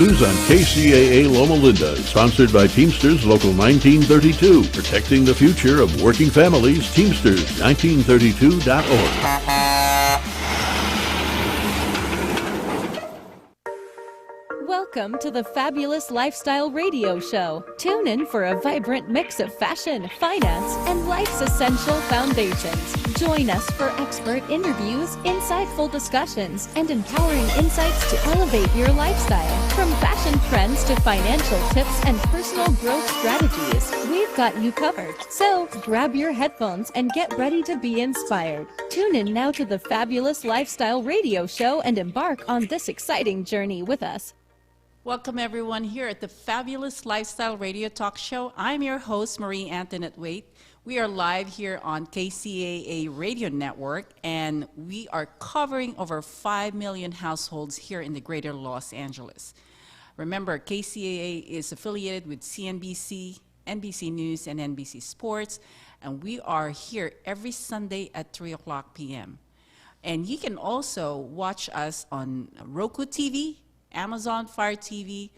News on KCAA Loma Linda, sponsored by Teamsters Local 1932, protecting the future of working families. Teamsters1932.org. Welcome to the Fabulous Lifestyle Radio Show. Tune in for a vibrant mix of fashion, finance, and life's essential foundations. Join us for expert interviews, insightful discussions, and empowering insights to elevate your lifestyle. From fashion trends to financial tips and personal growth strategies, we've got you covered. So grab your headphones and get ready to be inspired. Tune in now to the Fabulous Lifestyle Radio Show and embark on this exciting journey with us. Welcome everyone here at the Fabulous Lifestyle Radio Talk Show. I'm your host, Marie Antoinette Waite. We are live here on KCAA Radio Network, and we are covering over 5 million households here in the greater Los Angeles. Remember, KCAA is affiliated with CNBC, NBC News, and NBC Sports, and we are here every Sunday at 3 o'clock p.m. And you can also watch us on Roku TV, Amazon Fire TV,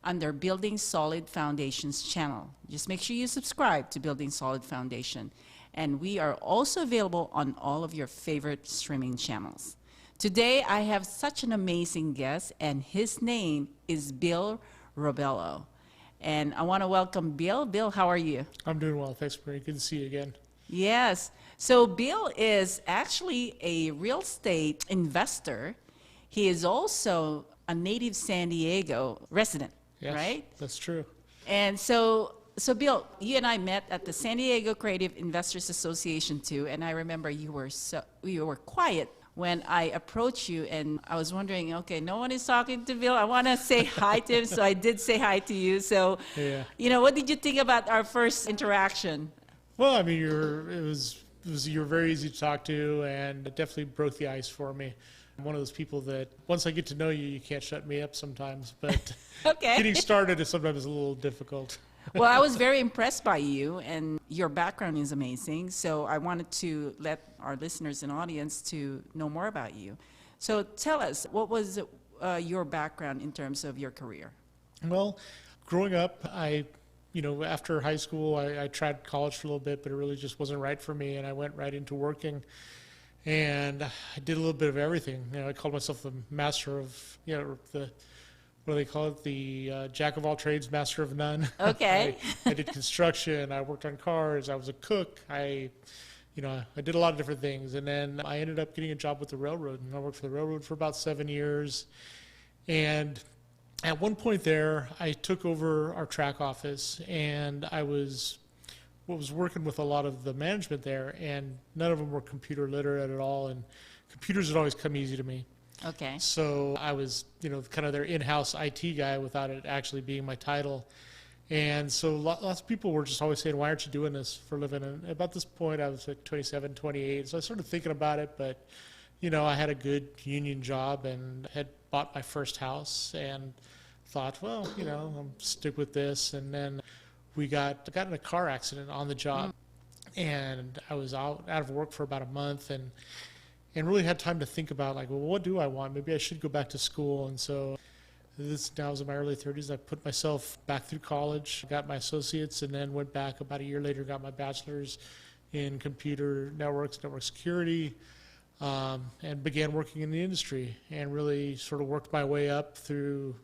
under Building Solid Foundations channel. Just make sure you subscribe to Building Solid Foundation. And we are also available on all of your favorite streaming channels. Today, I have such an amazing guest, and his name is Bill Robelo. And I want to welcome Bill. Bill, how are you? I'm doing well. Thanks, Marie. Good to see you again. Yes. So Bill is actually a real estate investor. He is also a native San Diego resident, yes, right? That's true. And so Bill, you and I met at the San Diego Creative Investors Association too, and I remember you were quiet when I approached you, and I was wondering, okay, no one is talking to Bill. I want to say hi to him, so I did say hi to you. So, yeah. What did you think about our first interaction? Well, I mean, you were very easy to talk to, and it definitely broke the ice for me. I'm one of those people that once I get to know you, you can't shut me up sometimes, but okay. Getting started is sometimes a little difficult. Well, I was very impressed by you, and your background is amazing, so I wanted to let our listeners and audience to know more about you. So tell us, what was your background in terms of your career? Well, growing up, after high school, I tried college for a little bit, but it really just wasn't right for me, and I went right into working. And I did a little bit of everything. I called myself the master of, what do they call it? The jack of all trades, master of none. Okay. I did construction. I worked on cars. I was a cook. I did a lot of different things. And then I ended up getting a job with the railroad. And I worked for the railroad for about 7 years. And at one point there, I took over our track office, and I was working with a lot of the management there, and none of them were computer literate at all, and computers had always come easy to me. Okay. So I was, kind of their in-house IT guy without it actually being my title. And so lots of people were just always saying, why aren't you doing this for a living? And about this point, I was like 27, 28, so I started thinking about it, but, I had a good union job and had bought my first house and thought, well, I'll stick with this. And then we got in a car accident on the job, and I was out of work for about a month, and really had time to think about, well, what do I want? Maybe I should go back to school. And so now I was in my early 30s. I put myself back through college, got my associates, and then went back about a year later, got my bachelor's in computer networks, network security, and began working in the industry, and really sort of worked my way up through,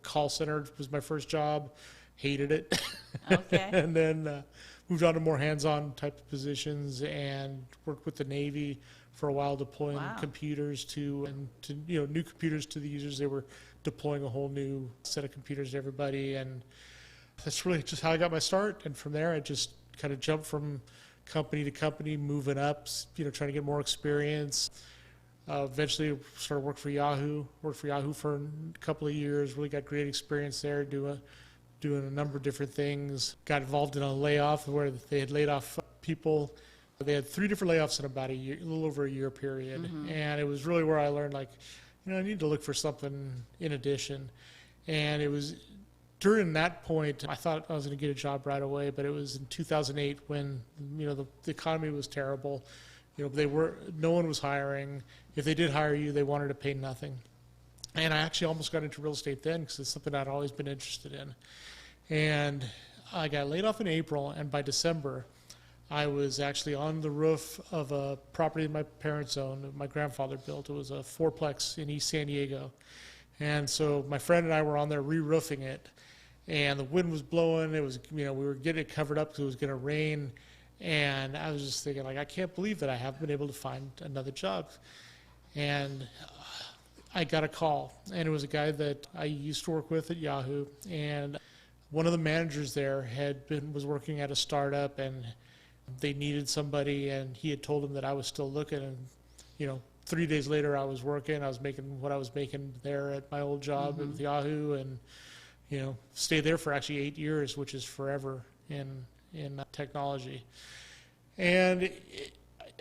call center was my first job. Hated it. Okay. And then moved on to more hands-on type of positions, and worked with the Navy for a while, deploying computers to new computers to the users. They were deploying a whole new set of computers to everybody, and that's really just how I got my start. And from there, I just kind of jumped from company to company, moving up, trying to get more experience. Eventually started working for Yahoo. Worked for Yahoo for a couple of years. Really got great experience there, doing a number of different things. Got involved in a layoff where they had laid off people. They had 3 different layoffs in about a little over a year period. Mm-hmm. And it was really where I learned, I need to look for something in addition. And it was during that point, I thought I was going to get a job right away, but it was in 2008 when, the economy was terrible. No one was hiring. If they did hire you, they wanted to pay nothing. And I actually almost got into real estate then because it's something I'd always been interested in. And I got laid off in April, and by December, I was actually on the roof of a property my parents owned, my grandfather built. It was a fourplex in East San Diego. And so my friend and I were on there re-roofing it, and the wind was blowing. It was, we were getting it covered up because it was going to rain. And I was just thinking, like, I can't believe that I haven't been able to find another job. And I got a call, and it was a guy that I used to work with at Yahoo, and one of the managers there was working at a startup, and they needed somebody, and he had told him that I was still looking, and 3 days later I was working. I was making what I was making there at my old job at Yahoo, and stayed there for actually 8 years, which is forever in technology. And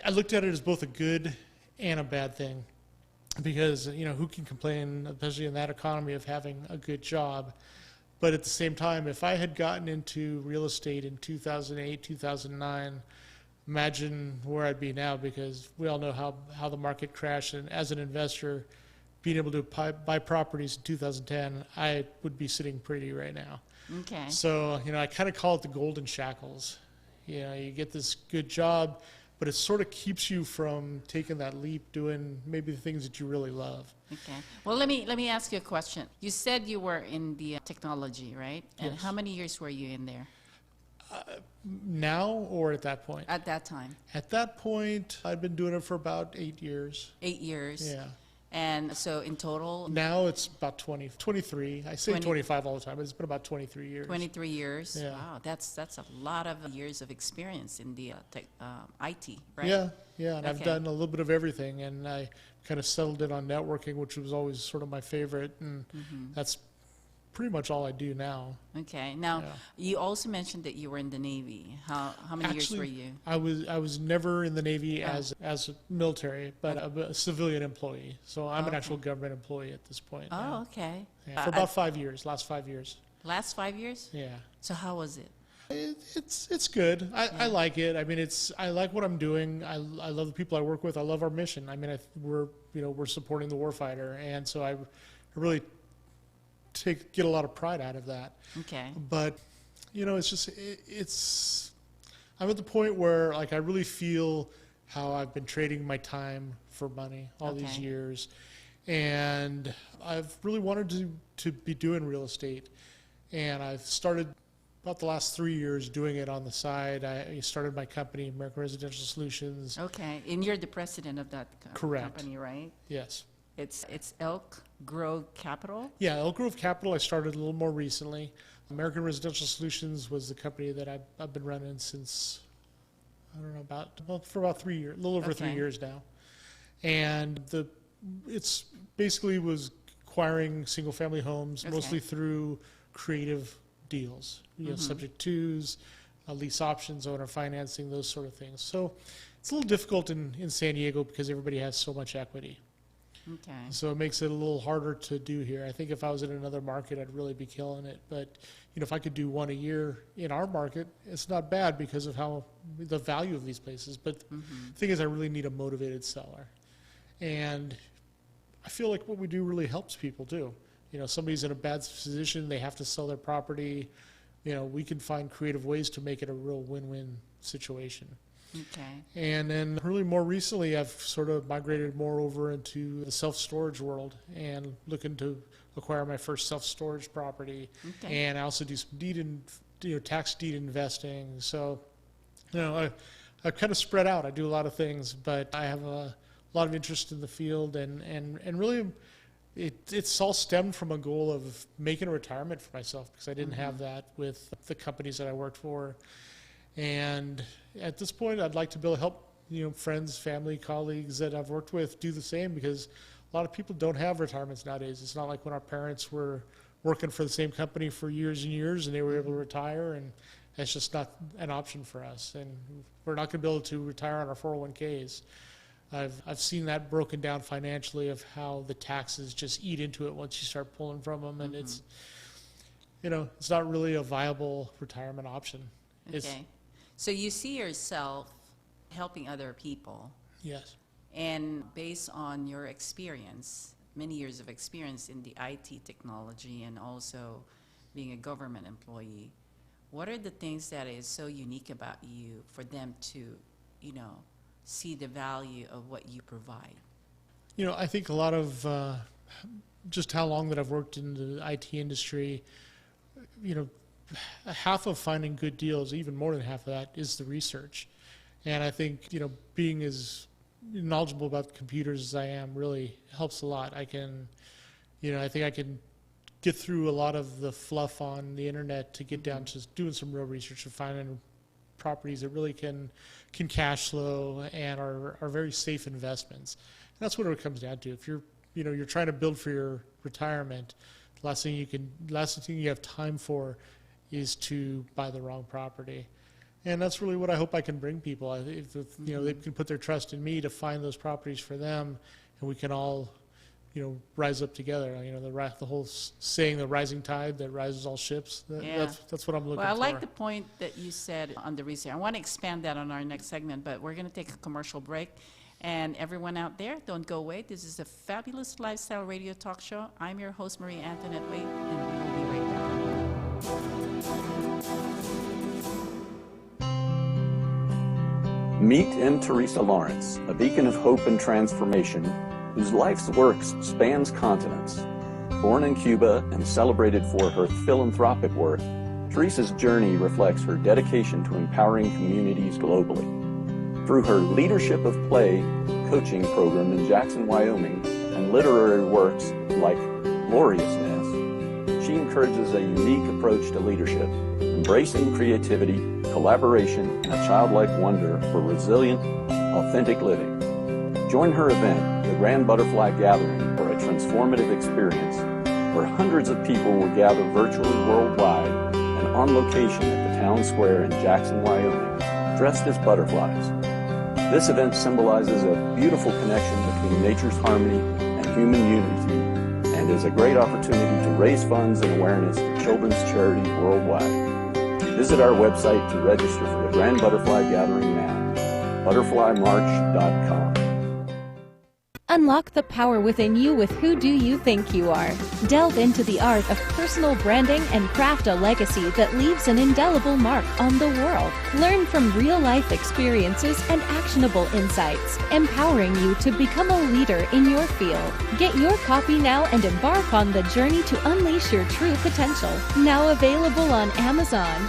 I looked at it as both a good and a bad thing, because who can complain, especially in that economy, of having a good job? But at the same time, if I had gotten into real estate in 2008, 2009, imagine where I'd be now, because we all know how the market crashed. And as an investor, being able to buy properties in 2010, I would be sitting pretty right now. Okay. So, I kind of call it the golden shackles. You get this good job, but it sort of keeps you from taking that leap, doing maybe the things that you really love. Okay. Well, let me ask you a question. You said you were in the technology, right? And Yes. how many years were you in there Now or at that point? at that time? At that point, I'd been doing it for about 8 years. 8 years. Yeah. And so in total, Now it's about 23. I say 20 25 all the time, but it's been about 23 years. 23 years. Yeah. Wow, that's a lot of years of experience in the IT, right? Yeah, and I've Okay. done a little bit of everything, and I kind of settled in on networking, which was always sort of my favorite, and that's pretty much all I do now. Okay. Now, Yeah. you also mentioned that you were in the Navy. How many years were you? I was never in the Navy as a military, but I'm a civilian employee. So I'm an actual government employee at this point. Oh, now. okay. Yeah, for about 5 years, last 5 years. Last 5 years? Yeah. So how was it? It's good. I like it. I mean, I like what I'm doing. I love the people I work with. I love our mission. I mean, we're supporting the warfighter, and so I really get a lot of pride out of that. Okay. But it's just I'm at the point where, like, I really feel how I've been trading my time for money all these Okay. years, and I've really wanted to be doing real estate, and I've started about the last 3 years doing it on the side. I started my company, American Residential Solutions. Okay. And you're the president of that Correct. company, right? Yes. It's Elk Grove Capital? Yeah, Elk Grove Capital I started a little more recently. American Residential Solutions was the company that I've been running since, I don't know, for about 3 years, a little over 3 Okay. years now. And it's basically was acquiring single-family homes, Okay. mostly through creative deals, subject twos, lease options, owner financing, those sort of things. So it's a little difficult in San Diego because everybody has so much equity. Okay. So it makes it a little harder to do here. I think if I was in another market, I'd really be killing it. But if I could do one a year in our market, it's not bad because of how the value of these places. But the thing is, I really need a motivated seller, and I feel like what we do really helps people too. Somebody's in a bad position; they have to sell their property. We can find creative ways to make it a real win-win situation. Okay. And then really more recently, I've sort of migrated more over into the self-storage world and looking to acquire my first self-storage property. Okay. And I also do some tax deed investing. So, I've kind of spread out. I do a lot of things, but I have a lot of interest in the field, and really it's all stemmed from a goal of making a retirement for myself, because I didn't have that with the companies that I worked for. And at this point, I'd like to be able to help friends, family, colleagues that I've worked with do the same, because a lot of people don't have retirements nowadays. It's not like when our parents were working for the same company for years and years and they were able to retire, and that's just not an option for us. And we're not going to be able to retire on our 401ks. I've seen that broken down financially, of how the taxes just eat into it once you start pulling from them, and it's not really a viable retirement option. Okay. So you see yourself helping other people, Yes. and based on your experience, many years of experience in the IT technology and also being a government employee. What are the things that is so unique about you for them to, see the value of what you provide? I think a lot of just how long that I've worked in the IT industry, half of finding good deals, even more than half of that, is the research. And I think, being as knowledgeable about computers as I am really helps a lot. I think I can get through a lot of the fluff on the internet to get down to just doing some real research and finding properties that really can cash flow and are very safe investments. And that's what it comes down to. If you're trying to build for your retirement, the last thing you have time for is to buy the wrong property. And that's really what I hope I can bring people. If they can put their trust in me to find those properties for them, and we can all, rise up together. The whole saying, the rising tide that rises all ships. That's what I'm looking for. Well, I like the point that you said on the research. I want to expand that on our next segment, but we're going to take a commercial break. And everyone out there, don't go away. This is the Fabulous Lifestyle Radio Talk Show. I'm your host, Marie Antoinette Wade, and we will be right back. Meet M. Teresa Lawrence, a beacon of hope and transformation whose life's works spans continents. Born in Cuba and celebrated for her philanthropic work, Teresa's journey reflects her dedication to empowering communities globally. Through her Leadership of Play coaching program in Jackson, Wyoming, and literary works like Gloriousness, she encourages a unique approach to leadership, embracing creativity, collaboration, and a childlike wonder for resilient, authentic living. Join her event, the Grand Butterfly Gathering, for a transformative experience where hundreds of people will gather virtually worldwide and on location at the town square in Jackson, Wyoming, dressed as butterflies. This event symbolizes a beautiful connection between nature's harmony and human unity, and is a great opportunity to raise funds and awareness for children's charities worldwide. Visit our website to register for the Grand Butterfly Gathering now, butterflymarch.com. Unlock the power within you with Who Do You Think You Are? Delve into the art of personal branding and craft a legacy that leaves an indelible mark on the world. Learn from real-life experiences and actionable insights, empowering you to become a leader in your field. Get your copy now and embark on the journey to unleash your true potential. Now available on Amazon.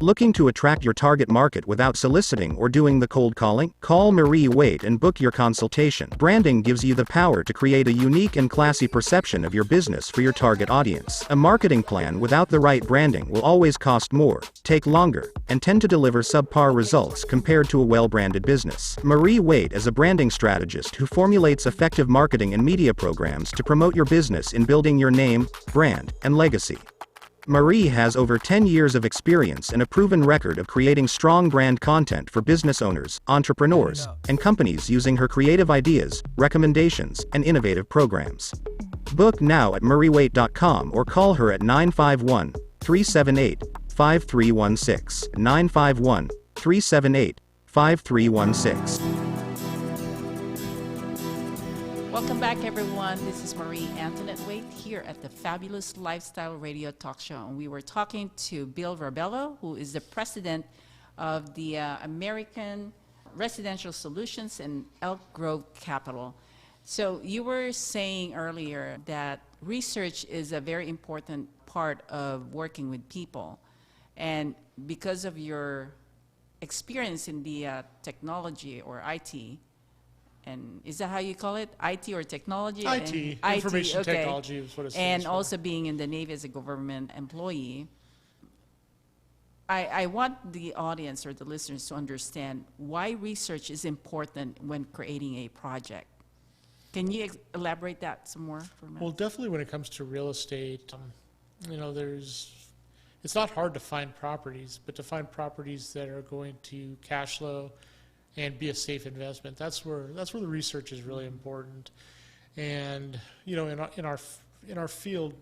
Looking to attract your target market without soliciting or doing the cold calling? Call Marie Wade and book your consultation. Branding gives you the power to create a unique and classy perception of your business for your target audience. A marketing plan without the right branding will always cost more, take longer, and tend to deliver subpar results compared to a well-branded business. Marie Wade is a branding strategist who formulates effective marketing and media programs to promote your business in building your name, brand, and legacy. Marie has over 10 years of experience and a proven record of creating strong brand content for business owners, entrepreneurs, and companies using her creative ideas, recommendations, and innovative programs. Book now at mariewade.com or call her at 951-378-5316, 951-378-5316. Welcome back, everyone. This is Marie Antoinette Wade here at the Fabulous Lifestyle Radio Talk Show. And we were talking to Bill Verbello, who is the president of the American Residential Solutions and Elk Grove Capital. So you were saying earlier that research is a very important part of working with people. And because of your experience in the technology or IT, and is that how you call it? IT or technology? IT, and information okay. technology is what it stands And for. also being in the Navy as a government employee, I want the audience or the listeners to understand why research is important when creating a project. Can you elaborate that some more for a minute? Well, definitely when it comes to real estate, it's not hard to find properties, but to find properties that are going to cash flow and be a safe investment, that's where the research is really important. And in our field,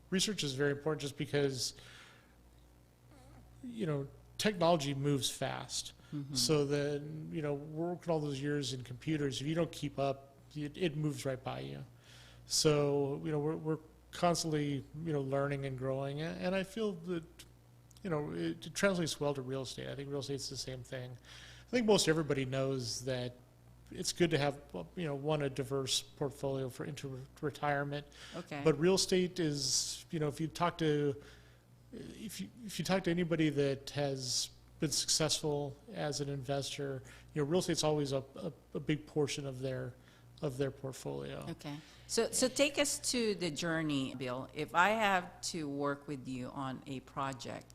research is very important just because technology moves fast. So then, working all those years in computers, if you don't keep up, it moves right by you. So, we're constantly, learning and growing. And I feel that, it translates well to real estate. I think real estate's the same thing. I think most everybody knows that it's good to have, a diverse portfolio into retirement. Okay. But real estate is, if you talk to anybody that has been successful as an investor, real estate's always a big portion of their portfolio. Okay. So take us to the journey, Bill. If I have to work with you on a project,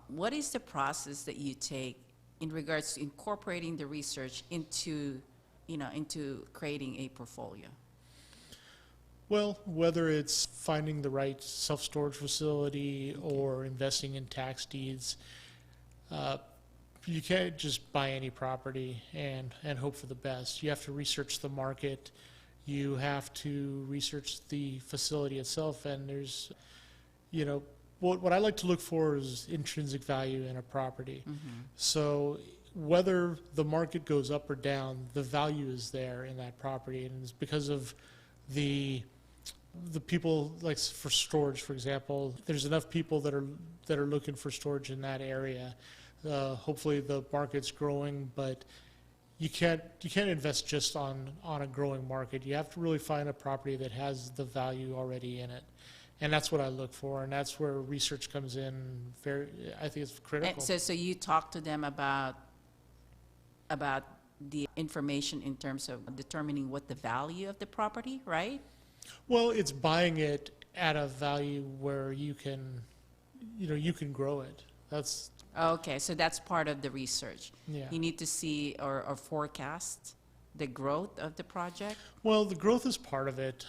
what is the process that you take in regards to incorporating the research into creating a portfolio? Well, whether it's finding the right self-storage facility or investing in tax deeds, you can't just buy any property and hope for the best. You have to research the market. You have to research the facility itself, and there's, what I like to look for is intrinsic value in a property. So whether the market goes up or down, the value is there in that property, and it's because of the people, like for storage, for example. There's enough people that are looking for storage in that area. Hopefully the market's growing, but you can't invest just on a growing market. You have to really find a property that has the value already in it. And that's what I look for, and that's where research comes in. I think it's critical. And so you talk to them about the information in terms of determining what the value of the property, right? Well, it's buying it at a value where you can grow it. That's Okay, so that's part of the research. Yeah. You need to see or forecast the growth of the project. Well, the growth is part of it.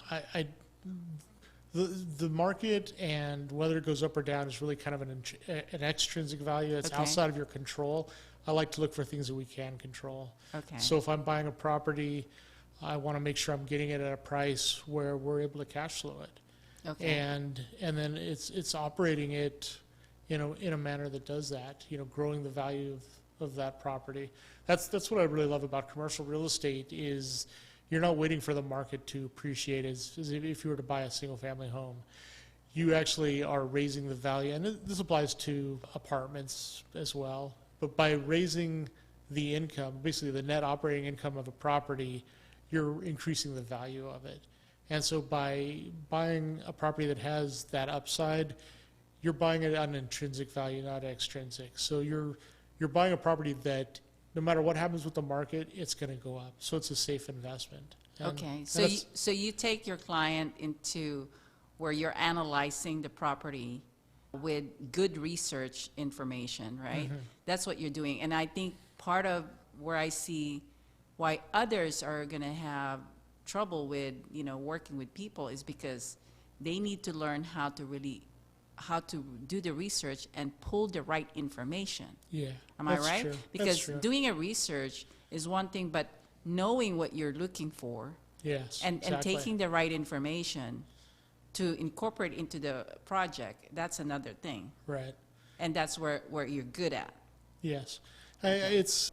The market and whether it goes up or down is really kind of an extrinsic value that's Okay. outside of your control. I like to look for things that we can control. Okay. So if I'm buying a property, I want to make sure I'm getting it at a price where we're able to cash flow it. Okay. And then it's operating it, in a manner that does that, growing the value of that property. That's what I really love about commercial real estate is you're not waiting for the market to appreciate as if you were to buy a single family home. You actually are raising the value, and this applies to apartments as well. But by raising the income, basically the net operating income of a property, you're increasing the value of it. And so by buying a property that has that upside, you're buying it on intrinsic value, not extrinsic. So you're buying a property that no matter what happens with the market, it's going to go up. So it's a safe investment. And Okay, so you take your client into where you're analyzing the property with good research information, right? That's what you're doing. And I think part of where I see why others are going to have trouble with, working with people is because they need to learn how to do the research and pull the right information. Yeah. Am I that's right? true. That's Because true. doing a research is one thing, but knowing what you're looking for Yes, and exactly. taking the right information to incorporate into the project, that's another thing. Right. And that's where you're good at. Yes. It's,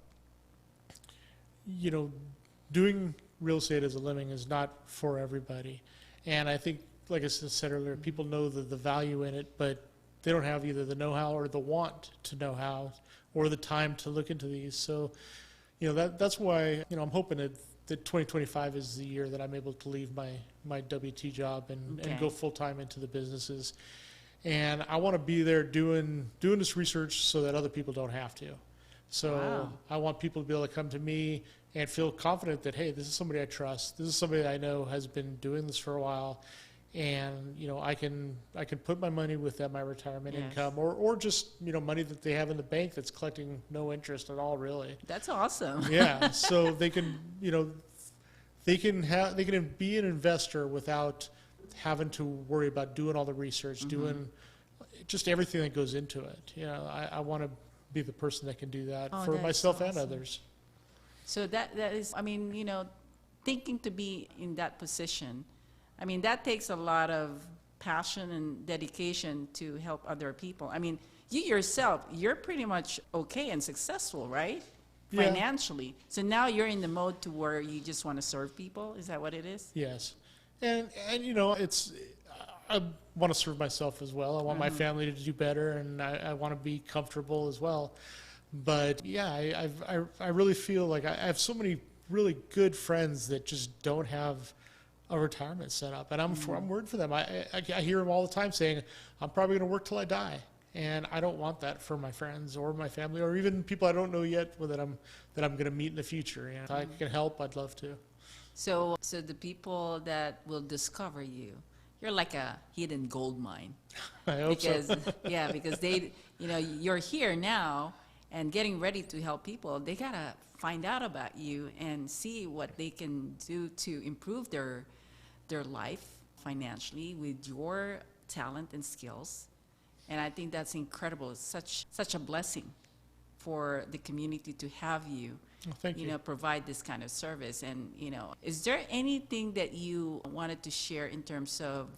doing real estate as a living is not for everybody. And I think, like I said earlier, people know the value in it, but they don't have either the know-how or the want to know how or the time to look into these. So, that's why, I'm hoping that 2025 is the year that I'm able to leave my WT job and Okay. go full-time into the businesses. And I want to be there doing this research so that other people don't have to. So Wow. I want people to be able to come to me and feel confident that, hey, this is somebody I trust. This is somebody that I know has been doing this for a while. And, I can put my money with them, my retirement Yes. income, or just, money that they have in the bank that's collecting no interest at all, really. That's awesome. Yeah. So they can, they can be an investor without having to worry about doing all the research, doing just everything that goes into it. I want to be the person that can do that Oh, for that's myself and awesome. others. So that is, thinking to be in that position, that takes a lot of passion and dedication to help other people. You yourself, you're pretty much okay and successful, right? Yeah. financially. So now you're in the mode to where you just want to serve people. Is that what it is? Yes, and it's I want to serve myself as well. I want my family to do better, and I want to be comfortable as well. But yeah, I really feel like I have so many really good friends that just don't have a retirement set up, and I'm worried for them. I hear them all the time saying, "I'm probably going to work till I die," and I don't want that for my friends or my family or even people I don't know yet that I'm going to meet in the future. And if I can help, I'd love to. So the people that will discover you, you're like a hidden gold mine. I hope Because so. yeah, because they, you're here now and getting ready to help people. They gotta find out about you and see what they can do to improve their life financially with your talent and skills. And I think that's incredible. It's such a blessing for the community to have you. Oh, thank you. Provide this kind of service. And, is there anything that you wanted to share in terms of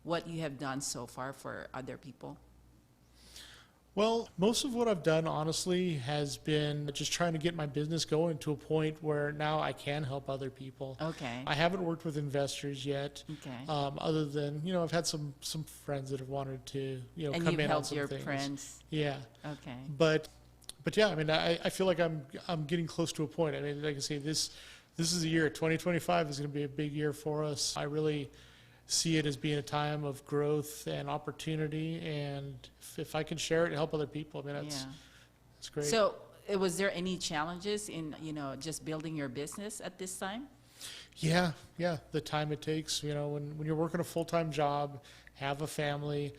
what you have done so far for other people? Well, most of what I've done, honestly, has been just trying to get my business going to a point where now I can help other people. Okay. I haven't worked with investors yet. Okay. Other than, I've had some friends that have wanted to, And come you've in on helped some your things. friends. Yeah. Okay. But yeah, I mean, I feel like I'm getting close to a point. I mean, like I say, this is a year. 2025 is going to be a big year for us. I really see it as being a time of growth and opportunity, and if I can share it and help other people, I mean, that's great. So, was there any challenges in, just building your business at this time? Yeah, the time it takes, when you're working a full-time job, have a family,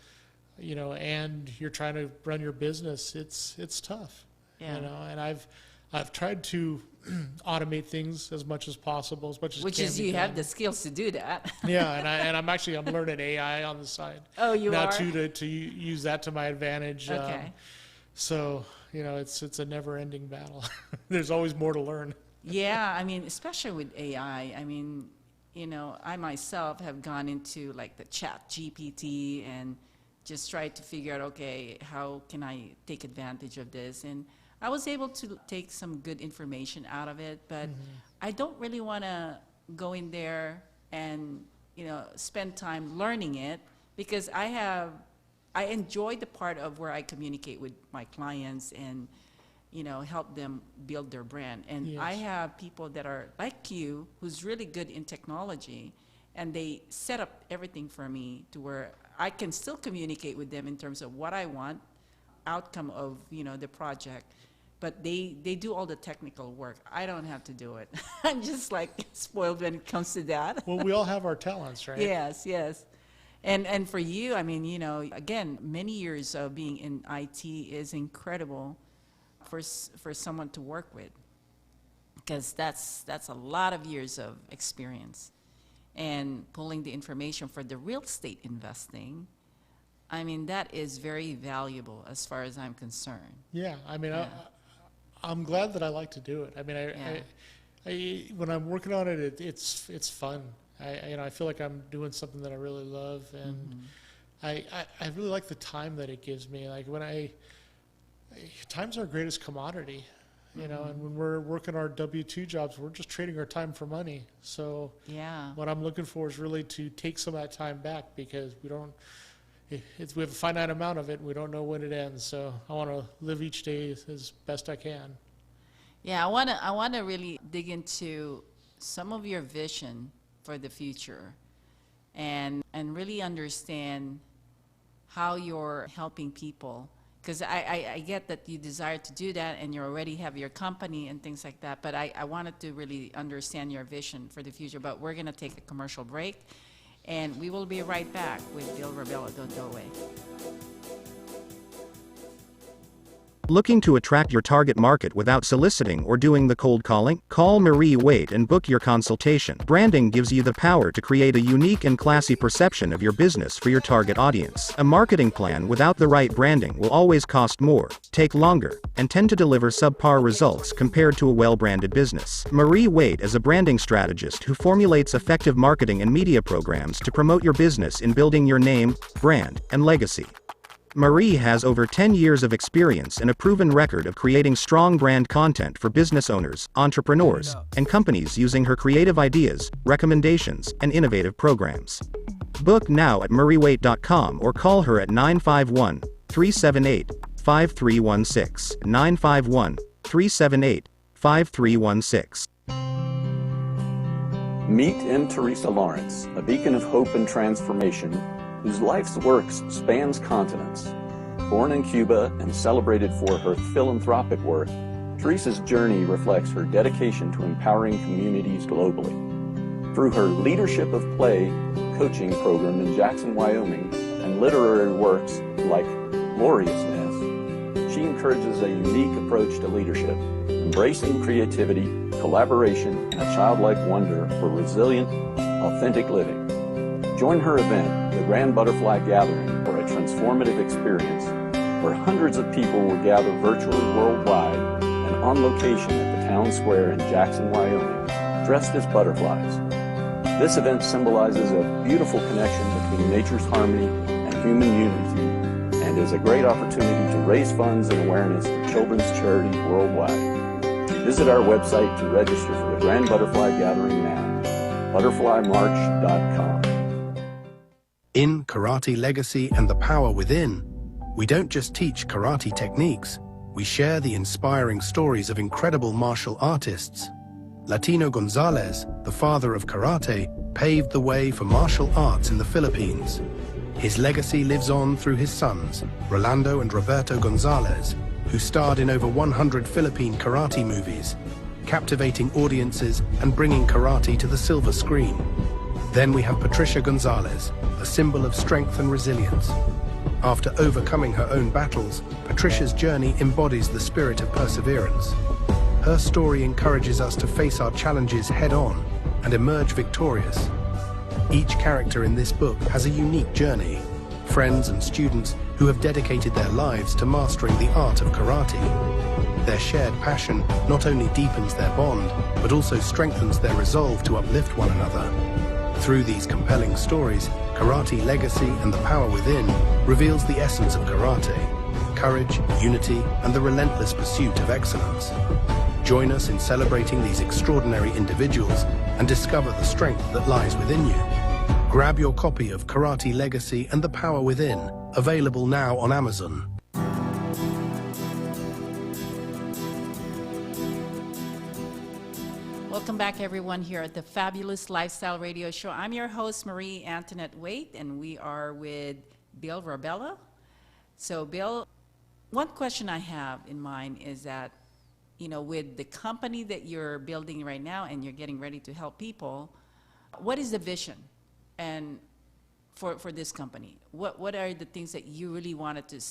and you're trying to run your business, it's tough. Yeah. And I've tried to automate things as much as possible, as much as Which can is be you have done. the skills to do that. Yeah, and I'm learning AI on the side. Oh, you now are? too to use that to my advantage. Okay. So it's a never-ending battle. There's always more to learn. Yeah, I mean, especially with AI. I mean, I myself have gone into like the Chat GPT and just tried to figure out, okay, how can I take advantage of this? And I was able to take some good information out of it, but I don't really want to go in there and, spend time learning it, because I enjoy the part of where I communicate with my clients and, help them build their brand. And Yes. I have people that are like you, who's really good in technology, and they set up everything for me to where I can still communicate with them in terms of what I want, outcome of, the project. But they do all the technical work. I don't have to do it. I'm just like spoiled when it comes to that. Well, we all have our talents, right? Yes. And for you, I mean, again, many years of being in IT is incredible for someone to work with, because that's a lot of years of experience. And pulling the information for the real estate investing, I mean, that is very valuable as far as I'm concerned. Yeah, I mean, Yeah. I'm glad that I like to do it. I mean, Yeah. I when I'm working on it, it's fun. I feel like I'm doing something that I really love, and I really like the time that it gives me. Like time's our greatest commodity, and when we're working our W-2 jobs, we're just trading our time for money. So Yeah. what I'm looking for is really to take some of that time back, because we have a finite amount of it. We don't know when it ends. So I want to live each day as best I can. Yeah, I want to really dig into some of your vision for the future, and really understand how you're helping people. Because I get that you desire to do that, and you already have your company and things like that, but I wanted to really understand your vision for the future. But we're going to take a commercial break, and we will be right back with Bill Rebello. Don't go away. Looking to attract your target market without soliciting or doing the cold calling? Call Marie Waite and book your consultation. Branding gives you the power to create a unique and classy perception of your business for your target audience. A marketing plan without the right branding will always cost more, take longer, and tend to deliver subpar results compared to a well-branded business. Marie Waite is a branding strategist who formulates effective marketing and media programs to promote your business in building your name, brand, and legacy. Marie has over 10 years of experience and a proven record of creating strong brand content for business owners, entrepreneurs, and companies using her creative ideas, recommendations, and innovative programs. Book now at mariewaite.com or call her at 951-378-5316, 951-378-5316. Meet M. Teresa Lawrence, a beacon of hope and transformation whose life's works spans continents. Born in Cuba and celebrated for her philanthropic work, Teresa's journey reflects her dedication to empowering communities globally. Through her Leadership of Play coaching program in Jackson, Wyoming, and literary works like Gloriousness, she encourages a unique approach to leadership, embracing creativity, collaboration, and a childlike wonder for resilient, authentic living. Join her event, the Grand Butterfly Gathering, for a transformative experience where hundreds of people will gather virtually worldwide and on location at the town square in Jackson, Wyoming, dressed as butterflies. This event symbolizes a beautiful connection between nature's harmony and human unity and is a great opportunity to raise funds and awareness for children's charities worldwide. Visit our website to register for the Grand Butterfly Gathering now, butterflymarch.com. In Karate Legacy and the Power Within, we don't just teach karate techniques, we share the inspiring stories of incredible martial artists. Latino Gonzalez, the father of karate, paved the way for martial arts in the Philippines. His legacy lives on through his sons, Rolando and Roberto Gonzalez, who starred in over 100 Philippine karate movies, captivating audiences and bringing karate to the silver screen. Then we have Patricia Gonzalez, a symbol of strength and resilience. After overcoming her own battles, Patricia's journey embodies the spirit of perseverance. Her story encourages us to face our challenges head-on and emerge victorious. Each character in this book has a unique journey, friends and students who have dedicated their lives to mastering the art of karate. Their shared passion not only deepens their bond, but also strengthens their resolve to uplift one another. Through these compelling stories, Karate Legacy and the Power Within reveals the essence of karate, courage, unity, and the relentless pursuit of excellence. Join us in celebrating these extraordinary individuals and discover the strength that lies within you. Grab your copy of Karate Legacy and the Power Within, available now on Amazon. Welcome back, everyone, here at the Fabulous Lifestyle Radio Show. I'm your host, Marie Antoinette Waite, and we are with Bill Rabella. So, Bill, one question I have in mind is that, you know, with the company that you're building right now and you're getting ready to help people, what is the vision and for this company? What are the things that you really wanted to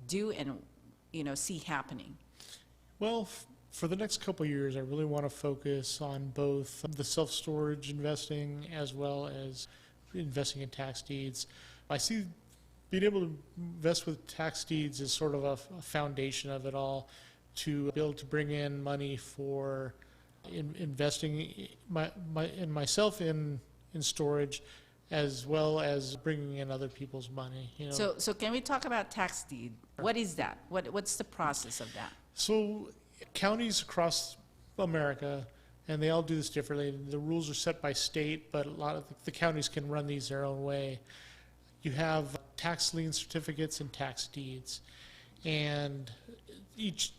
do and, you know, see happening? Well, for the next couple of years, I really want to focus on both the self-storage investing as well as investing in tax deeds. I see being able to invest with tax deeds as sort of a foundation of it all, to be able to bring in money for investing in myself in storage, as well as bringing in other people's money. You know. So can we talk about tax deed? What is that? What's the process of that? So counties across America, and they all do this differently. The rules are set by state, but a lot of the counties can run these their own way. You have tax lien certificates and tax deeds, and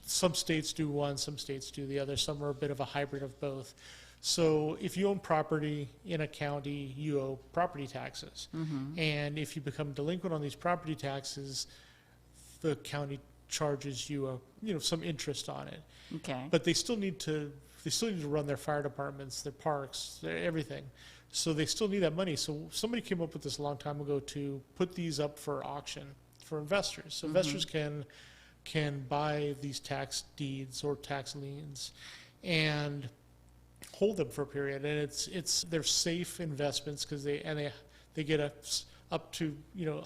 some states do one, some states do the other, some are a bit of a hybrid of both. So if you own property in a county, you owe property taxes. Mm-hmm. And if you become delinquent on these property taxes, the county charges you some interest on it. Okay. But they still need to run their fire departments, their parks, everything. So they still need that money. So somebody came up with this a long time ago to put these up for auction for investors. So investors can buy these tax deeds or tax liens and hold them for a period. And they're safe investments because they get up to,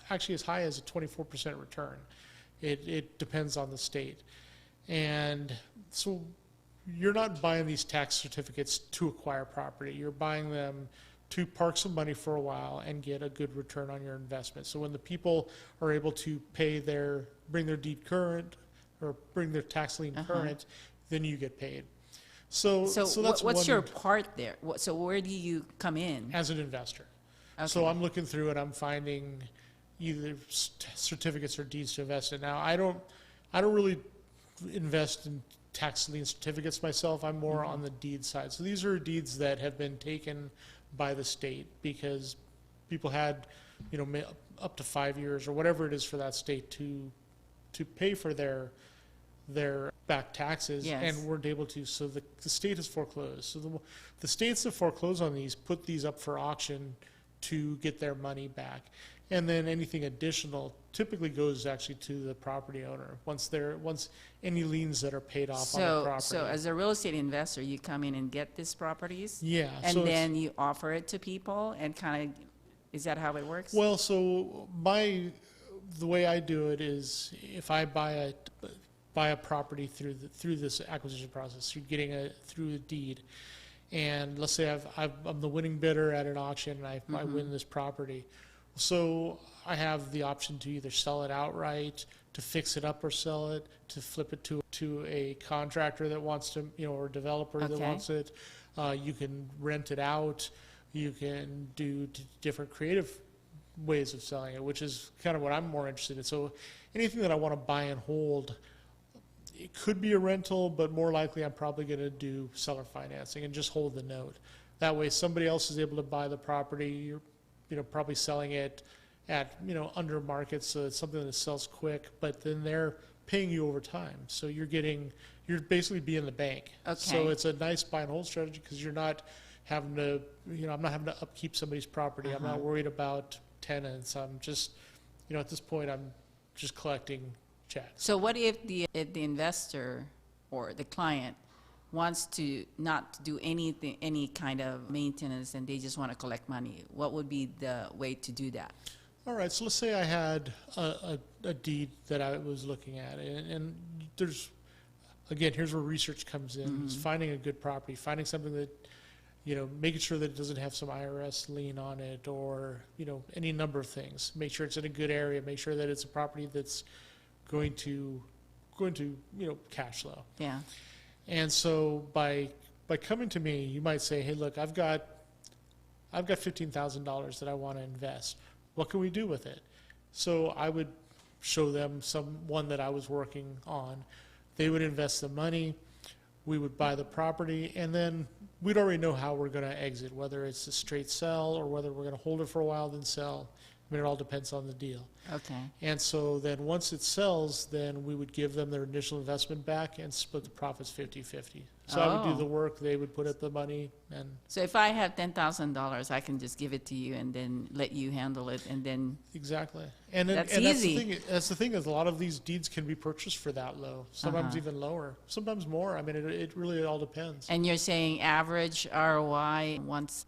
actually as high as a 24% return. It depends on the state. And so you're not buying these tax certificates to acquire property. You're buying them to park some money for a while and get a good return on your investment. So when the people are able to bring their deed current or bring their tax lien current, then you get paid. So that's what's your part there? So where do you come in? As an investor. Okay. So I'm looking through it, I'm finding either certificates or deeds to invest in. Now, I don't really invest in tax lien certificates myself. I'm more on the deed side. So these are deeds that have been taken by the state because people had, up to 5 years or whatever it is for that state to pay for their back taxes, Yes. and weren't able to. So the state has foreclosed. So the states that foreclose on these put these up for auction to get their money back. And then anything additional typically goes actually to the property owner once any liens that are paid off on the property. So as a real estate investor, you come in and get these properties? Yeah. And so then you offer it to people and is that how it works? well, so the way I do it is if I buy a property through this acquisition process, you're getting through a deed. And let's say I'm the winning bidder at an auction and I win this property. So I have the option to either sell it outright, to fix it up or sell it, to flip it to a contractor that wants to, or a developer that Okay. wants it. You can rent it out. You can do different creative ways of selling it, which is kind of what I'm more interested in. So anything that I want to buy and hold, it could be a rental, but more likely I'm probably going to do seller financing and just hold the note. That way somebody else is able to buy the property. You're probably selling it at, under market, so it's something that sells quick, but then they're paying you over time. So you're basically being the bank. Okay. So it's a nice buy and hold strategy because you're not having to, I'm not having to upkeep somebody's property. I'm not worried about tenants. I'm just, at this point, I'm just collecting checks. So what if the investor or the client wants to not do any kind of maintenance and they just want to collect money? What would be the way to do that? All right, so let's say I had a deed that I was looking at, and there's, again, here's where research comes in. It's finding a good property, finding something that, making sure that it doesn't have some IRS lien on it or, any number of things. Make sure it's in a good area, make sure that it's a property that's going to cash flow. Yeah. And so by coming to me, you might say, hey, look, I've got $15,000 that I want to invest. What can we do with it? So I would show them one that I was working on. They would invest the money. We would buy the property, and then we'd already know how we're going to exit, whether it's a straight sell or whether we're going to hold it for a while then sell. I mean, it all depends on the deal. Okay. And so then once it sells, then we would give them their initial investment back and split the profits 50-50. So I would do the work, they would put up the money, and So if I have $10,000, I can just give it to you and then let you handle it, and then exactly. And then, That's and easy. That's the thing is a lot of these deeds can be purchased for that low, sometimes even lower, sometimes more. I mean, it really all depends. and you're saying average ROI once,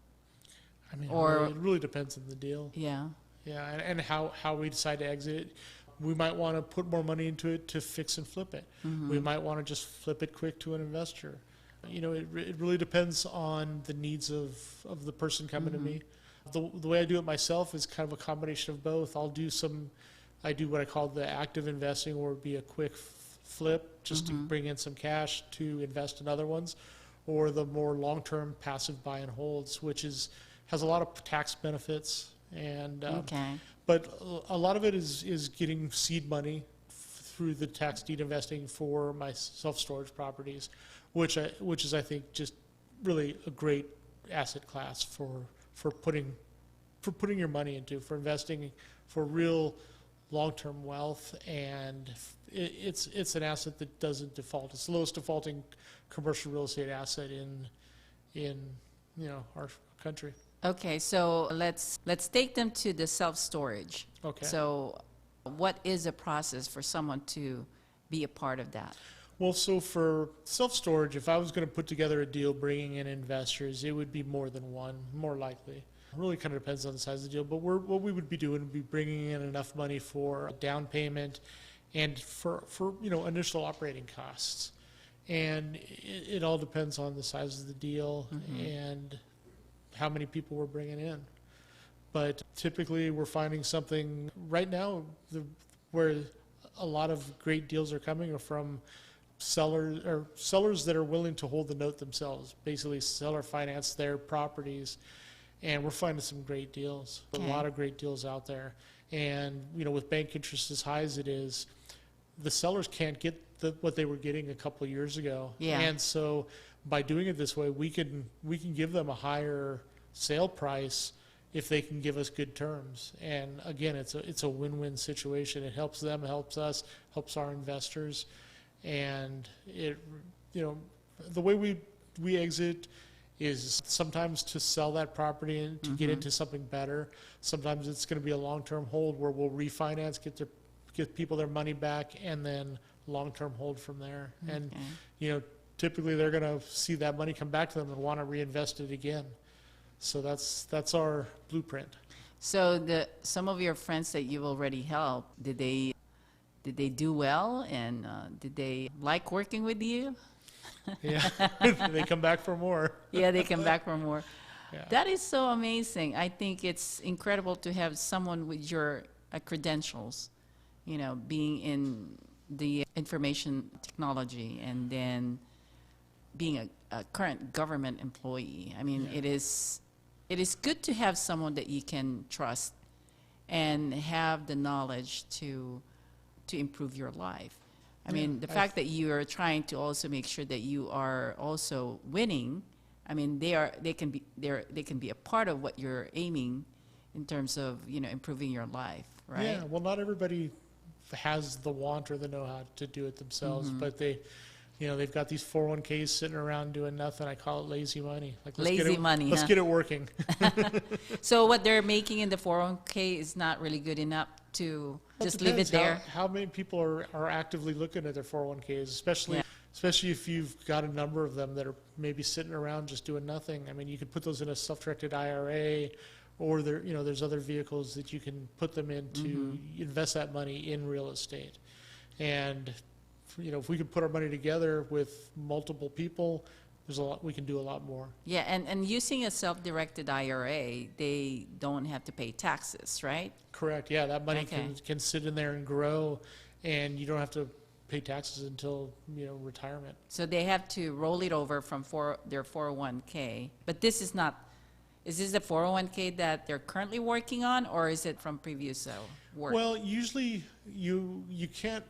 I mean, or- it really depends on the deal. yeah. Yeah, and how we decide to exit it. We might want to put more money into it to fix and flip it. We might want to just flip it quick to an investor. It really depends on the needs of the person coming to me. The way I do it myself is kind of a combination of both. I do what I call the active investing, where it would be a quick flip just to bring in some cash to invest in other ones, or the more long-term passive buy and holds, which has a lot of tax benefits. And Okay. but a lot of it is getting seed money through the tax deed investing for my self-storage properties, which is I think just really a great asset class for putting your money into, for investing for real long-term wealth, and it's an asset that doesn't default. It's the lowest defaulting commercial real estate asset in our country. Okay, so let's take them to the self-storage. Okay. So what is a process for someone to be a part of that? Well, so for self-storage, if I was going to put together a deal bringing in investors, it would be more than one, more likely. It really kind of depends on the size of the deal, but what we would be doing would be bringing in enough money for a down payment and for initial operating costs. And it all depends on the size of the deal and how many people we're bringing in. But typically we're finding something right now where a lot of great deals are coming are from sellers that are willing to hold the note themselves, basically seller finance their properties, and we're finding some great deals, a lot of great deals out there. And with bank interest as high as it is, the sellers can't get what they were getting a couple of years ago. Yeah. And so by doing it this way, we can give them a higher sale price if they can give us good terms. And again, it's a win-win situation. It helps them, it helps us, helps our investors. And the way we exit is sometimes to sell that property and to get into something better. Sometimes it's going to be a long-term hold where we'll refinance, get people their money back, and then long-term hold from there. And typically they're going to see that money come back to them and want to reinvest it again. So that's our blueprint. So some of your friends that you've already helped, did they do well, and did they like working with you? Yeah, they come back for more. Yeah, they come back for more. Yeah. That is so amazing. I think it's incredible to have someone with your credentials, being in the information technology and then being a current government employee. I mean, it is good to have someone that you can trust and have the knowledge to improve your life. I mean, the fact that you are trying to also make sure that you are also winning, I mean, they can be a part of what you're aiming in terms of, improving your life, right? Yeah, well, not everybody has the want or the know-how to do it themselves, but they've got these 401ks sitting around doing nothing. I call it lazy money. Like, let's get it working. So what they're making in the 401k is not really good enough to just leave it there? How many people are actively looking at their 401ks, especially if you've got a number of them that are maybe sitting around just doing nothing. I mean, you could put those in a self-directed IRA, or there's other vehicles that you can put them in to invest that money in real estate. And if we could put our money together with multiple people, there's a lot we can do a lot more. Yeah, and using a self-directed IRA, they don't have to pay taxes, right? Correct. Yeah, that money can sit in there and grow, and you don't have to pay taxes until retirement. So they have to roll it over from their 401k. But this is not. Is this the 401k that they're currently working on, or is it from previous work? Well, usually you can't.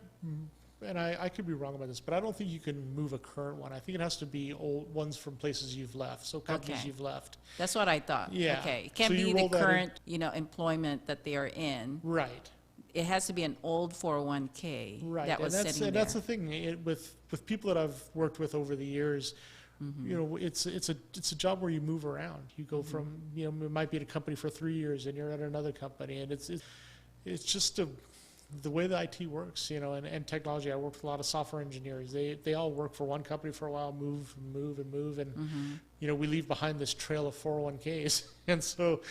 And I could be wrong about this, but I don't think you can move a current one. I think it has to be old ones from places you've left, so companies you've left. That's what I thought. Yeah. Okay. It can't be the current, employment that they are in. Right. It has to be an old 401k that was sitting there. And that's the thing. With people that I've worked with over the years, it's a job where you move around. You go from, it might be at a company for 3 years, and you're at another company, and it's just the way the IT works, and technology. I work with a lot of software engineers. They all work for one company for a while, move, and we leave behind this trail of 401ks. And so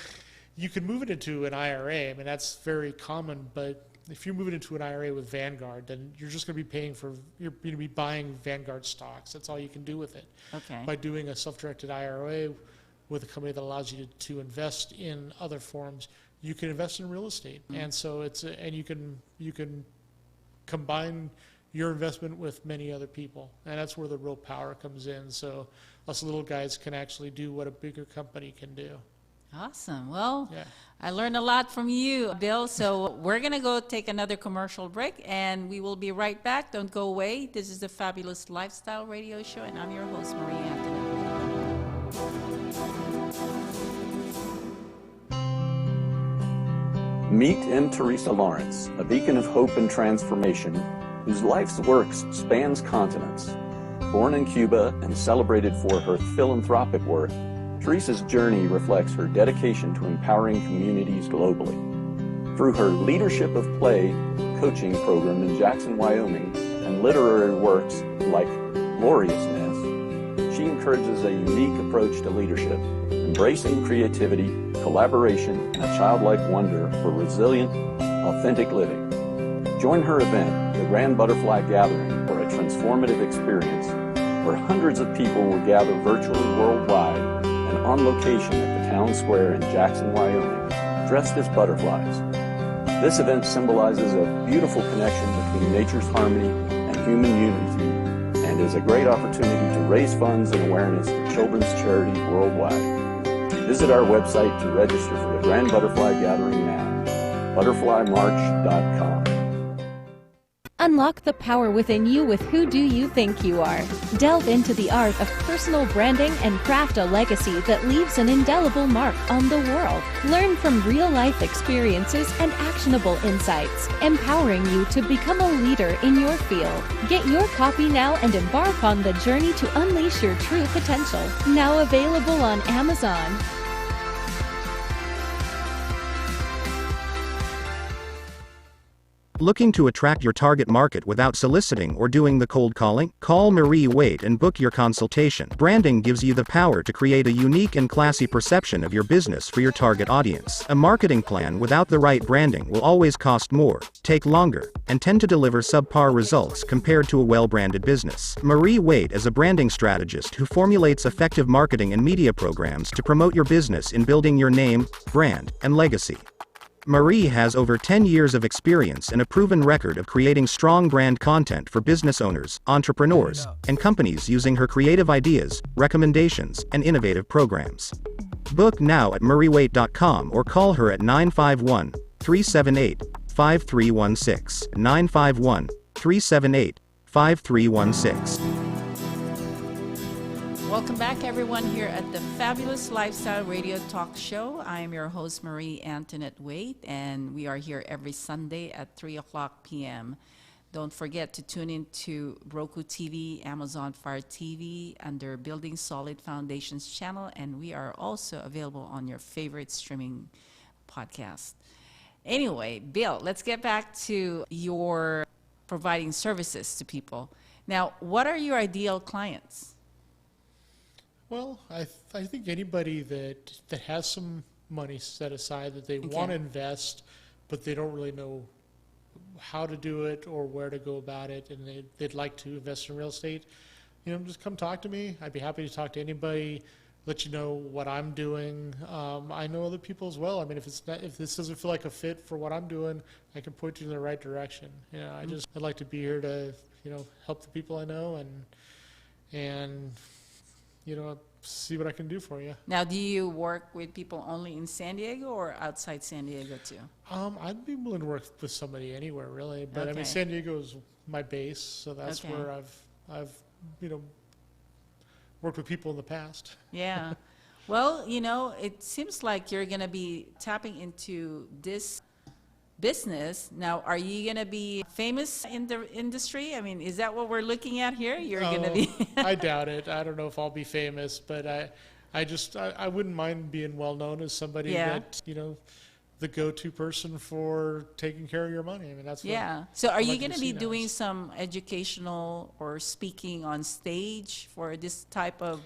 you can move it into an IRA. I mean, that's very common, but if you're moving into an IRA with Vanguard, then you're just going to be you're going to be buying Vanguard stocks. That's all you can do with it. Okay. By doing a self-directed IRA with a company that allows you to invest in other forms, you can invest in real estate. And so you can combine your investment with many other people, and that's where the real power comes in. So us little guys can actually do what a bigger company can do. Awesome. Well, I learned a lot from you, Bill. So we're going to go take another commercial break, and we will be right back. Don't go away. This is the Fabulous Lifestyle Radio Show, and I'm your host, Marie Antoinette. Meet M. Teresa Lawrence, a beacon of hope and transformation whose life's works spans continents. Born in Cuba and celebrated for her philanthropic work, Teresa's journey reflects her dedication to empowering communities globally. Through her Leadership of Play coaching program in Jackson, Wyoming, and literary works like Gloriousness, she encourages a unique approach to leadership, embracing creativity, collaboration, and a childlike wonder for resilient, authentic living. Join her event, the Grand Butterfly Gathering, for a transformative experience where hundreds of people will gather virtually worldwide and on location at the Town Square in Jackson, Wyoming, dressed as butterflies. This event symbolizes a beautiful connection between nature's harmony and human unity, and is a great opportunity to raise funds and awareness for children's charities worldwide. Visit our website to register for the Grand Butterfly Gathering now, butterflymarch.com. Unlock the power within you with Who Do You Think You Are? Delve into the art of personal branding and craft a legacy that leaves an indelible mark on the world. Learn from real-life experiences and actionable insights, empowering you to become a leader in your field. Get your copy now and embark on the journey to unleash your true potential. Now available on Amazon. Looking to attract your target market without soliciting or doing the cold calling? Call Marie Waite and book your consultation. Branding gives you the power to create a unique and classy perception of your business for your target audience. A marketing plan without the right branding will always cost more, take longer, and tend to deliver subpar results compared to a well-branded business. Marie Waite is a branding strategist who formulates effective marketing and media programs to promote your business in building your name, brand, and legacy. Marie has over 10 years of experience and a proven record of creating strong brand content for business owners, entrepreneurs, and companies using her creative ideas, recommendations, and innovative programs. Book now at mariewaite.com or call her at 951-378-5316, 951-378-5316. Welcome back, everyone, here at the Fabulous Lifestyle Radio Talk Show. I am your host, Marie Antoinette Waite, and we are here every Sunday at 3 o'clock p.m. Don't forget to tune in to Roku TV, Amazon Fire TV, under Building Solid Foundations channel, and we are also available on your favorite streaming podcast. Anyway, Bill, let's get back to your providing services to people. Now, what are your ideal clients? Well, I think anybody that has some money set aside that they want to invest, but they don't really know how to do it or where to go about it, and they'd like to invest in real estate, just come talk to me. I'd be happy to talk to anybody, let you know what I'm doing. I know other people as well. I mean, if this doesn't feel like a fit for what I'm doing, I can point you in the right direction. I'd like to be here to help the people I know and see what I can do for you. Now, do you work with people only in San Diego or outside San Diego too? I'd be willing to work with somebody anywhere, really. But I mean, San Diego is my base, so that's where I've worked with people in the past. Yeah. Well, it seems like you're going to be tapping into this business. Now, are you going to be famous in the industry? I mean, is that what we're looking at here? You're going to be... I doubt it. I don't know if I'll be famous, but I wouldn't mind being well known as somebody that, the go-to person for taking care of your money. I mean, that's what So are you going to be doing some educational or speaking on stage for this type of...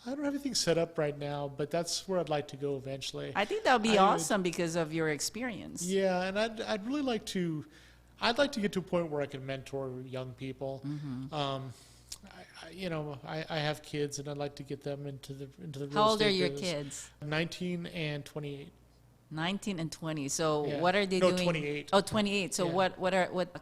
I don't have anything set up right now, but that's where I'd like to go eventually. I think that would be awesome because of your experience. Yeah, and I'd really like to. I'd like to get to a point where I can mentor young people. Mm-hmm. I have kids, and I'd like to get them into the real estate. How old are your kids? 19 and 28. 19 and 20. So what are they doing? 28. Oh, 28. So what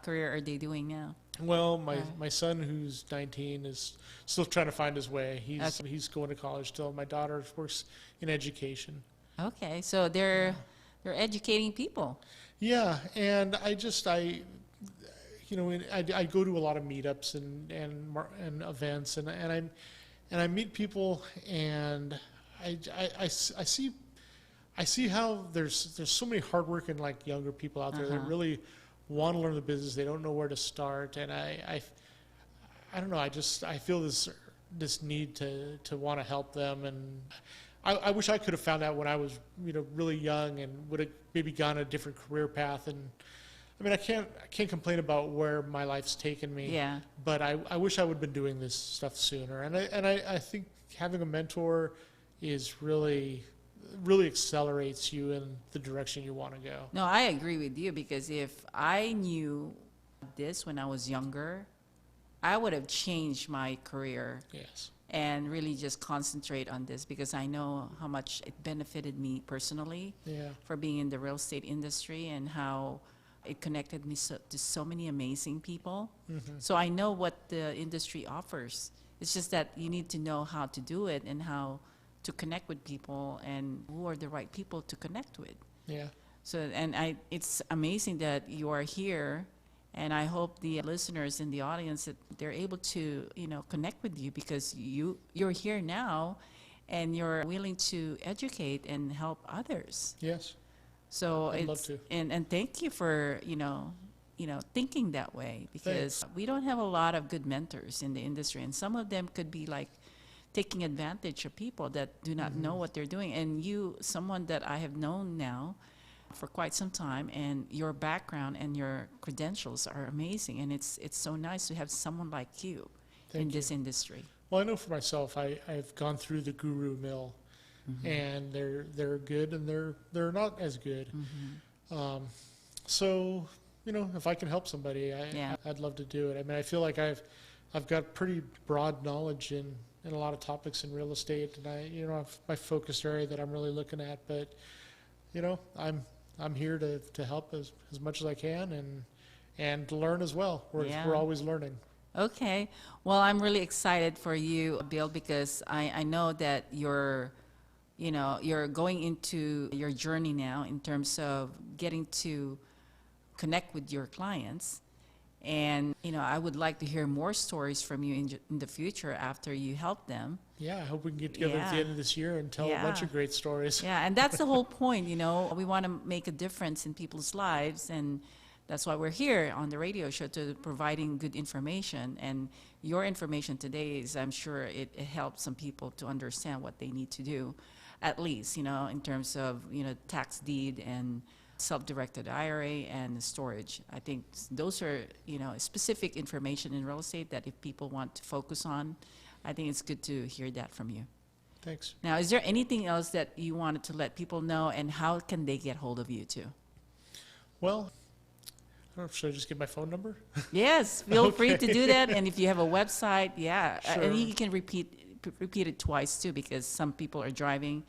career are they doing now? Well, my son, who's 19, is still trying to find his way. He's going to college still. My daughter works in education. Okay, so they're educating people. Yeah, and I go to a lot of meetups and events, and I meet people, and I see how there's so many hardworking younger people out there that really want to learn the business. They don't know where to start, and I don't know. I feel this need to want to help them, and I wish I could have found out when I was really young and would have maybe gone a different career path. And I mean, I can't complain about where my life's taken me. Yeah. But I wish I would have been doing this stuff sooner. And I think having a mentor is really accelerates you in the direction you want to go. No, I agree with you, because if I knew this when I was younger, I would have changed my career. Yes. and really just concentrate on this, because I know how much it benefited me personally Yeah. for being in the real estate industry, and how it connected me to so many amazing people. So I know what the industry offers. It's just that you need to know how to do it and how to connect with people and who are the right people to connect with. Yeah. So, and it's amazing that you are here, and I hope the listeners in the audience that they're able to, connect with you, because you're here now, and you're willing to educate and help others. Yes. So I'd love to. And thank you for thinking that way, because we don't have a lot of good mentors in the industry, and some of them could be like taking advantage of people that do not know what they're doing. And you, someone that I have known now for quite some time, and your background and your credentials are amazing, and it's so nice to have someone like you in this industry. Well, I know for myself, I've gone through the guru mill, and they're good and they're not as good. So if I can help somebody, I'd love to do it. I mean, I feel like I've got pretty broad knowledge in a lot of topics in real estate, and I have my focus area that I'm really looking at. But I'm here to help as much as I can, and to learn as well. We're always learning. Okay. Well, I'm really excited for you, Bill, because I know that you're going into your journey now in terms of getting to connect with your clients. And, I would like to hear more stories from you in the future after you help them. Yeah, I hope we can get together at the end of this year and tell a bunch of great stories. Yeah, and that's the whole point, We want to make a difference in people's lives, and that's why we're here on the radio show, to providing good information. And your information today is, I'm sure it helps some people to understand what they need to do, at least, in terms of, tax deed and self-directed IRA and storage. I think those are, specific information in real estate that if people want to focus on, I think it's good to hear that from you. Thanks. Now, is there anything else that you wanted to let people know, and how can they get hold of you too? Well, I don't know, should I just give my phone number? Yes, feel free to do that. And if you have a website, Sure. and you can repeat it twice too, because some people are driving.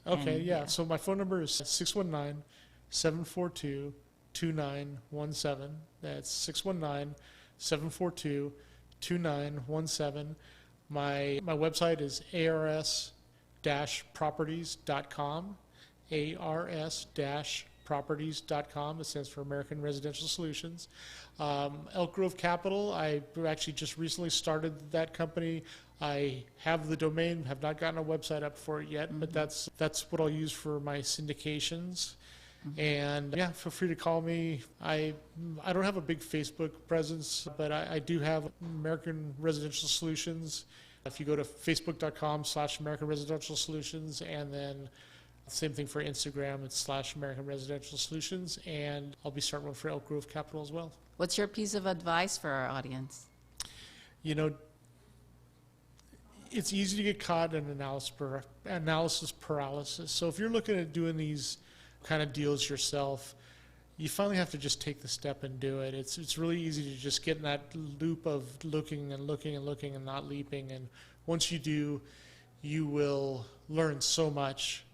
Okay, and, yeah. So my phone number is 619-742-2917. That's 619-742-2917. My website is ars-properties.com. ars-properties.com. It stands for American Residential Solutions. Elk Grove Capital, I actually just recently started that company. I have the domain, have not gotten a website up for it yet, but that's what I'll use for my syndications. And yeah, feel free to call me. I don't have a big Facebook presence, but I do have American Residential Solutions. If you go to facebook.com/American Residential Solutions, and then same thing for Instagram, it's /American Residential Solutions, and I'll be starting one for Elk Grove Capital as well. What's your piece of advice for our audience? It's easy to get caught in analysis paralysis. So if you're looking at doing these kind of deals yourself, you finally have to just take the step and do it. It's really easy to just get in that loop of looking and looking and looking and not leaping. And once you do, you will learn so much.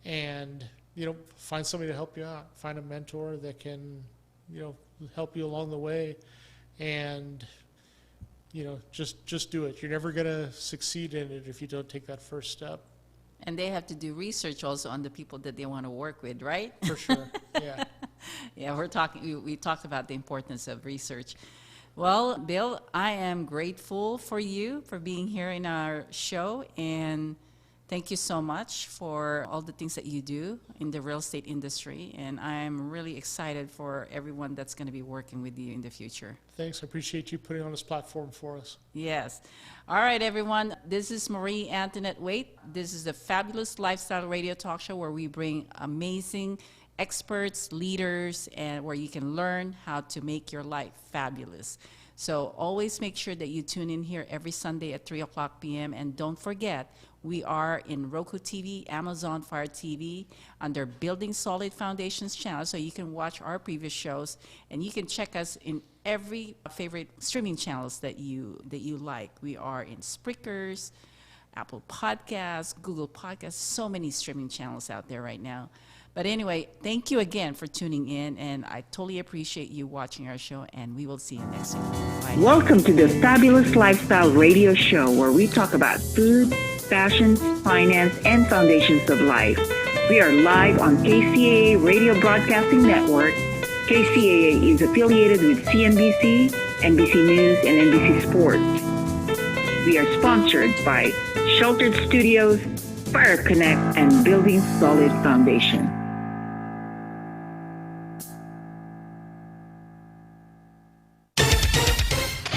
And find somebody to help you out. Find a mentor that can help you along the way, and just do it. You're never going to succeed in it if you don't take that first step. And they have to do research also on the people that they want to work with, right? For sure. Yeah. Yeah, we talked about the importance of research. Well, Bill, I am grateful for you for being here in our show, and thank you so much for all the things that you do in the real estate industry, and I'm really excited for everyone that's going to be working with you in the future. Thanks. I appreciate you putting on this platform for us. Yes. All right, everyone. This is Marie Antoinette Waite. This is the Fabulous Lifestyle Radio Talk Show, where we bring amazing experts, leaders, and where you can learn how to make your life fabulous. So always make sure that you tune in here every Sunday at 3 o'clock p.m. And don't forget, we are in Roku TV, Amazon Fire TV, under Building Solid Foundations channel, so you can watch our previous shows, and you can check us in every favorite streaming channels that you like. We are in Spreakers, Apple Podcasts, Google Podcasts, so many streaming channels out there right now. But anyway, thank you again for tuning in, and I totally appreciate you watching our show, and we will see you next week. Bye. Welcome to the Fabulous Lifestyle Radio Show, where we talk about food, fashion, finance, and foundations of life. We are live on KCAA Radio Broadcasting Network. KCAA is affiliated with CNBC, NBC News, and NBC Sports. We are sponsored by Sheltered Studios, Fire Connect, and Building Solid Foundation.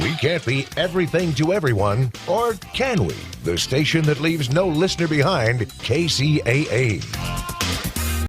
We can't be everything to everyone, or can we? The station that leaves no listener behind, KCAA.